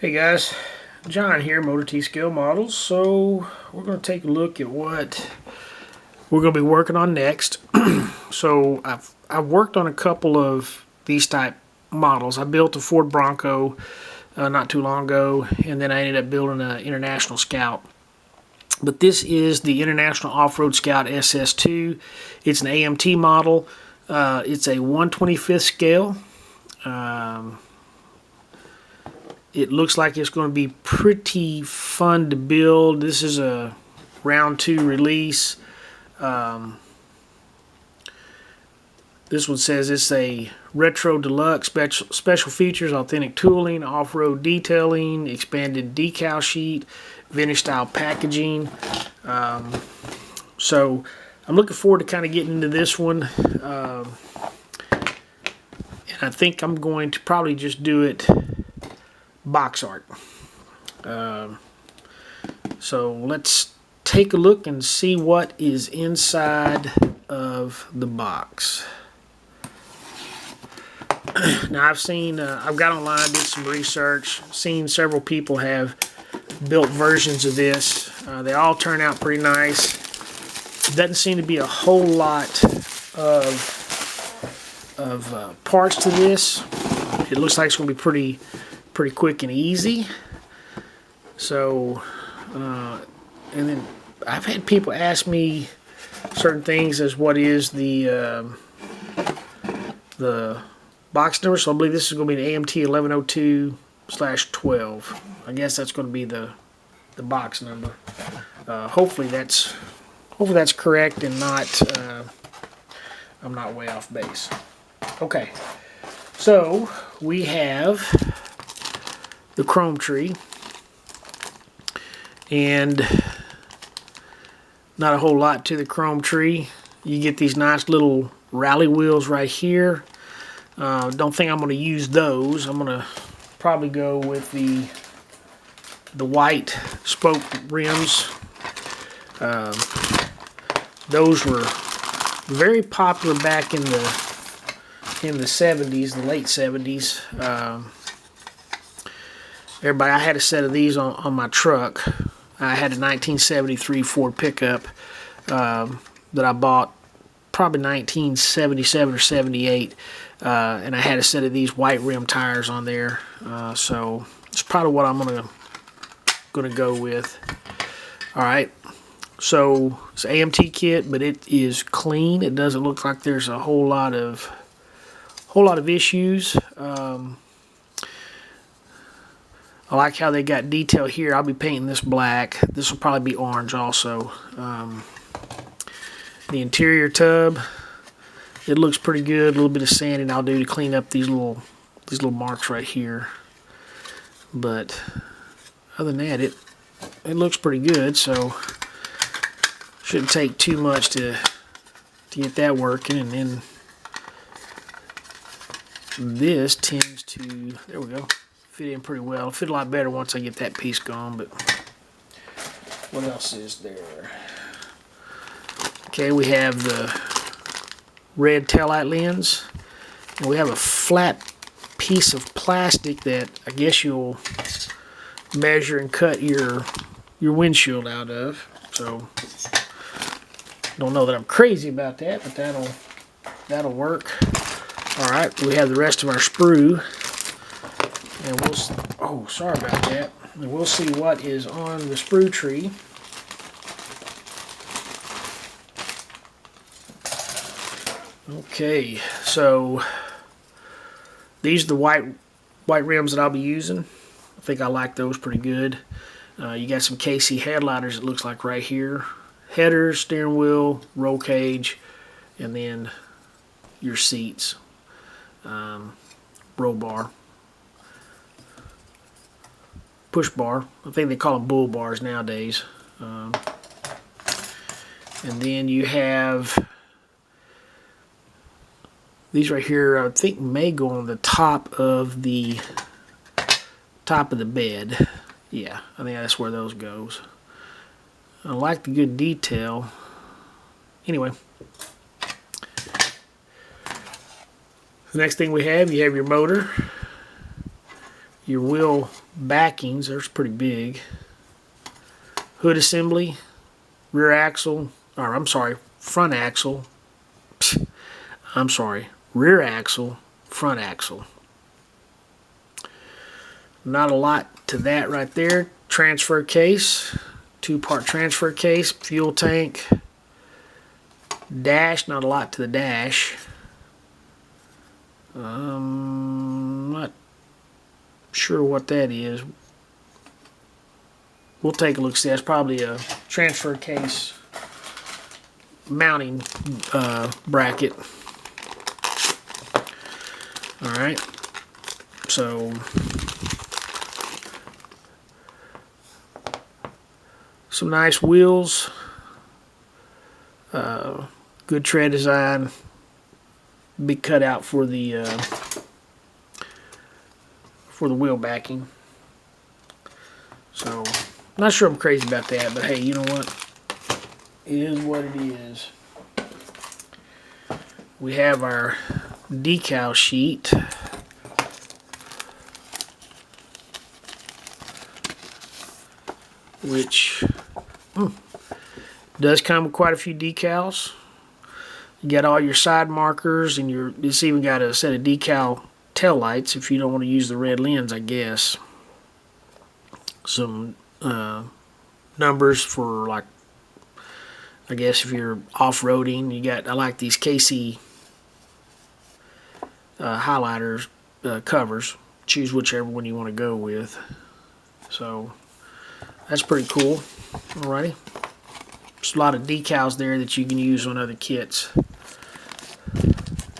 Hey guys, John here, Motor T Scale Models. So we're going to take a look at what we're going to be working on next. So I've worked on a couple of these type models. I built a Ford Bronco not too long ago, and then I ended up building an International Scout. But this is the International Off-Road Scout SS2. It's an AMT model. It's a 1/25th scale. It looks like it's going to be pretty fun to build. This is a round 2 release. This one says it's a retro deluxe, special features, authentic tooling, off-road detailing, expanded decal sheet, vintage style packaging. So I'm looking forward to kind of getting into this one. And I think I'm going to probably just do it box art. So let's take a look and see what is inside of the box. Now I've got online, did some research, seen several people have built versions of this. They all turn out pretty nice. Doesn't seem to be a whole lot of parts to this. It looks like it's going to be pretty quick and easy. So and then I've had people ask me certain things as what is the box number. So I believe this is going to be an AMT 1102/12. I guess that's going to be the box number. Hopefully that's correct and not I'm not way off base. Okay, so we have the chrome tree, and not a whole lot to the chrome tree. You get these nice little rally wheels right here. Don't think I'm going to use those. I'm going to probably go with the white spoke rims. Those were very popular back in the 70s, the late 70s. Everybody, I had a set of these on my truck. I had a 1973 Ford pickup that I bought probably 1977 or 78, and I had a set of these white rim tires on there. So it's probably what I'm gonna go with. All right. So it's an AMT kit, but it is clean. It doesn't look like there's a whole lot of issues. I like how they got detail here. I'll be painting this black. This will probably be orange also. The interior tub, it looks pretty good. A little bit of sanding I'll do to clean up these little marks right here. But other than that, it looks pretty good. So shouldn't take too much to get that working. And then this tends to, there we go, fit in pretty well. It'll fit a lot better once I get that piece gone. But what else is there? Okay, we have the red taillight lens, and we have a flat piece of plastic that I guess you'll measure and cut your windshield out of. So don't know that I'm crazy about that, but that'll work. All right, we have the rest of our sprue, and oh, sorry about that. And we'll see what is on the sprue tree. Okay, so these are the white rims that I'll be using. I think I like those pretty good. You got some KC headlighters, it looks like, right here. Headers, steering wheel, roll cage, and then your seats. Roll bar. Push bar. I think they call them bull bars nowadays. And then you have these right here. I think may go on the top of the bed. Yeah, I think that's where those goes. I like the good detail. Anyway, the next thing you have your motor. your wheel backings, they're pretty big. Hood assembly, rear axle, or I'm sorry, front axle. I'm sorry, rear axle, front axle. Not a lot to that right there. Transfer case, 2-part transfer case, fuel tank, dash, not a lot to the dash. Not sure what that is. We'll take a look. See, that's probably a transfer case mounting bracket. All right, so some nice wheels, good tread design, big cutout for the wheel backing. So not sure I'm crazy about that, but hey, you know what? It is what it is. We have our decal sheet. Which does come with quite a few decals. You got all your side markers, and it's even got a set of decal tail lights if you don't want to use the red lens, I guess. Some numbers for, like, I guess if you're off-roading. You got, I like these KC highlighters covers. Choose whichever one you want to go with. So that's pretty cool. Alrighty. There's a lot of decals there that you can use on other kits,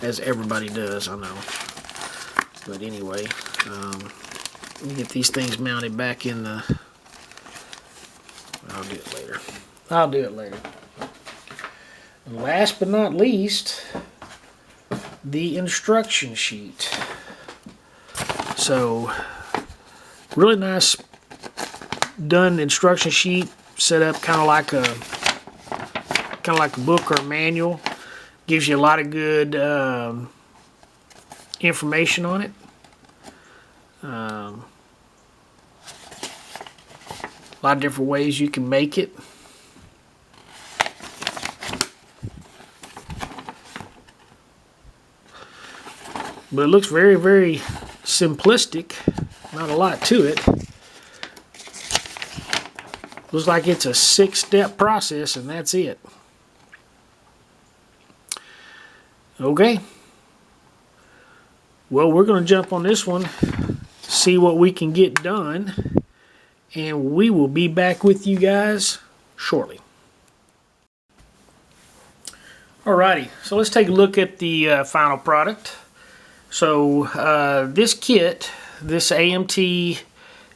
as everybody does, I know. But anyway, let me get these things mounted back in the... I'll do it later. I'll do it later. And last but not least, the instruction sheet. So, really nice done instruction sheet, set up kind of like a book or a manual. Gives you a lot of good information on it. A lot of different ways you can make it. But it looks very, very simplistic. Not a lot to it. Looks like it's a 6-step process, and that's it. Okay. Well, we're going to jump on this one, see what we can get done, and we will be back with you guys shortly. Alrighty, so let's take a look at the final product. So this kit, this AMT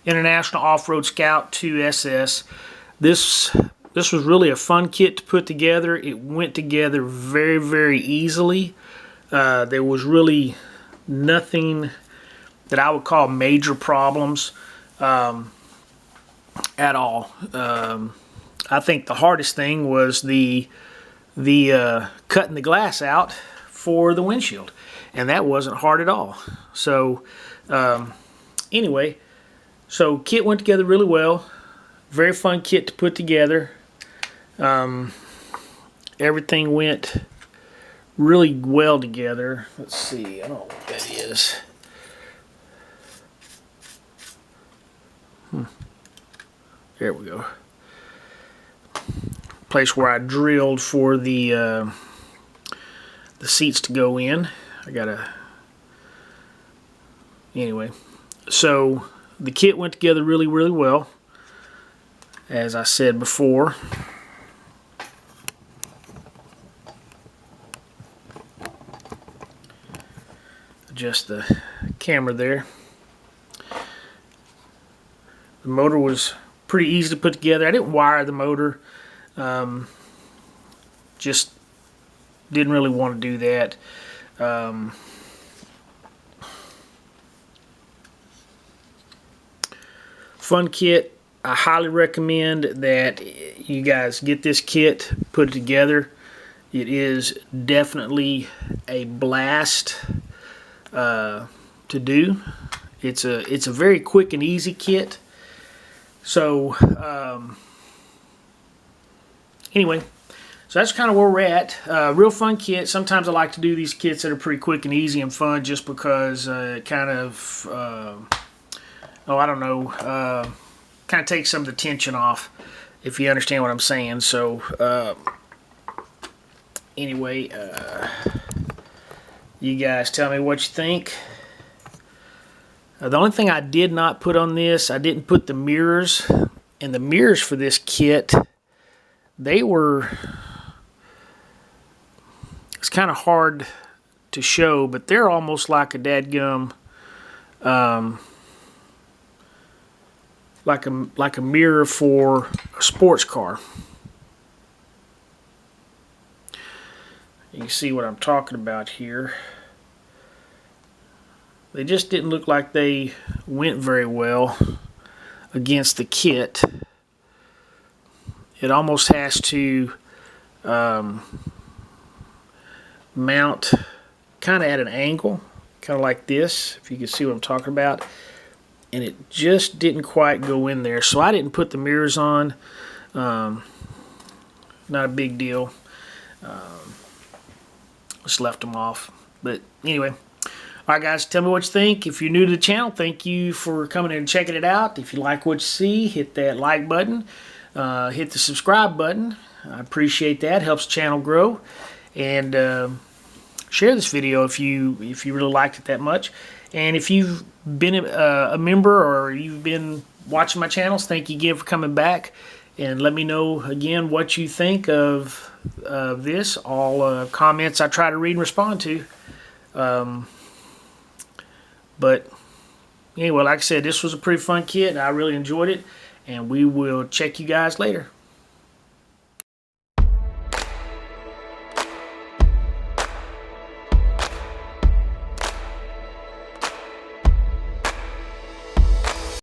International Off-Road Scout 2 SS, this was really a fun kit to put together. It went together very, very easily. There was really nothing that I would call major problems at all. I think the hardest thing was the cutting the glass out for the windshield, and that wasn't hard at all. So anyway, so kit went together really well. Very fun kit to put together. Everything went really well together. Let's see, I don't know what that is. There we go. Place where I drilled for the seats to go in. I gotta... Anyway, so the kit went together really, really well, as I said before. Adjust the camera there. The motor was pretty easy to put together. I didn't wire the motor. Just didn't really want to do that. Fun kit. I highly recommend that you guys get this kit, put it together. It is definitely a blast to do, It's a very quick and easy kit. So anyway, so that's kind of where we're at. Real fun kit. Sometimes I like to do these kits that are pretty quick and easy and fun, just because it kind of I don't know, kind of takes some of the tension off, if you understand what I'm saying. So anyway, you guys tell me what you think. The only thing I did not put on this, I didn't put the mirrors. And the mirrors for this kit, they were, it's kind of hard to show, but they're almost like a dadgum, like a mirror for a sports car. You can see what I'm talking about here. They just didn't look like they went very well against the kit. It almost has to mount kind of at an angle, kind of like this, if you can see what I'm talking about. And it just didn't quite go in there, so I didn't put the mirrors on. Not a big deal. Just left them off. But anyway, alright guys, tell me what you think. If you're new to the channel, thank you for coming in and checking it out. If you like what you see, hit that like button. Hit the subscribe button. I appreciate that. Helps the channel grow. And share this video if you really liked it that much. And if you've been a member or you've been watching my channels, thank you again for coming back. And let me know again what you think of this. All comments I try to read and respond to. But anyway, like I said, this was a pretty fun kit. I really enjoyed it. And we will check you guys later.